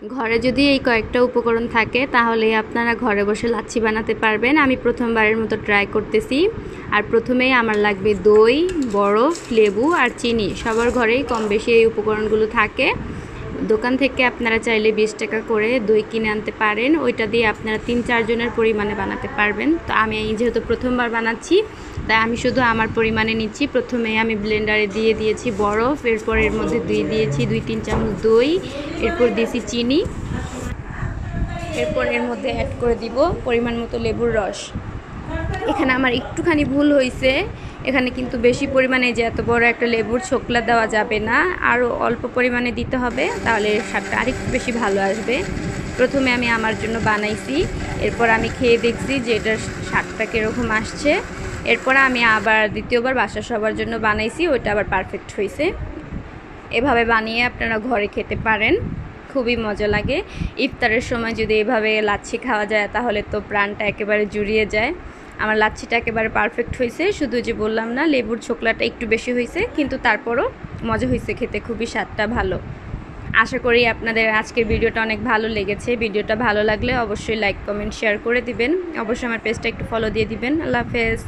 ঘরে যদি এই কয়েকটা উপকরণ থাকে তাহলে আপনারা ঘরে বসে লাচ্ছি বানাতে পারবেন। আমি প্রথমবারের মতো ট্রাই করতেছি। আর প্রথমেই আমার লাগবে দই, বরফ, লেবু আর চিনি। সবার ঘরেই কম বেশি এই উপকরণগুলো থাকে। দোকান থেকে আপনারা চাইলে 20 টাকা করে দই কিনে আনতে পারেন। ওইটা দিয়ে আপনারা 3-4 জনের পরিমাণে বানাতে পারবেন। তো আমি যেহেতু প্রথমবার বানাচ্ছি তাই আমি শুধু আমার পরিমাণে নিচ্ছি। প্রথমে আমি ব্লেন্ডারে দিয়ে দিয়েছি বরফ, এরপর এর মধ্যে দিয়েছি 2-3 চামচ দই, এরপর দিয়েছি চিনি, এরপর এর মধ্যে অ্যাড করে দিব পরিমাণ মতো লেবুর রস। এখানে আমার একটুখানি ভুল হয়েছে, এখানে কিন্তু বেশি পরিমাণে যে এত বড় একটা লেবুর ছোকলা দেওয়া যাবে না, আরও অল্প পরিমাণে দিতে হবে, তাহলে স্বাদটা আরেকটু বেশি ভালো আসবে। প্রথমে আমি আমার জন্য বানাইছি, এরপর আমি খেয়ে দেখছি যে এটার স্বাদটা কীরকম আসছে। এরপর আমি আবার দ্বিতীয়বার বাসার সবার জন্য বানাইছি, ওইটা আবার পারফেক্ট হয়েছে। এভাবে বানিয়ে আপনারা ঘরে খেতে পারেন, খুবই মজা লাগে। ইফতারের সময় যদি এভাবে লাচ্ছি খাওয়া যায় তাহলে তো প্রাণটা একেবারে জুড়িয়ে যায়। আমার লাচ্ছিটা একেবারে পারফেক্ট হয়েছে, শুধু যে বললাম না লেবুর ছোকলাটা একটু বেশি হয়েছে, কিন্তু তারপরও মজা হয়েছে খেতে, খুবই স্বাদটা ভালো। আশা করি আপনাদের আজকের ভিডিওটা অনেক ভালো লেগেছে। ভিডিওটা ভালো লাগলে অবশ্যই লাইক, কমেন্ট, শেয়ার করে দিবেন। অবশ্যই আমার পেজটা একটু ফলো দিয়ে দিবেন। আল্লাহ হাফেজ।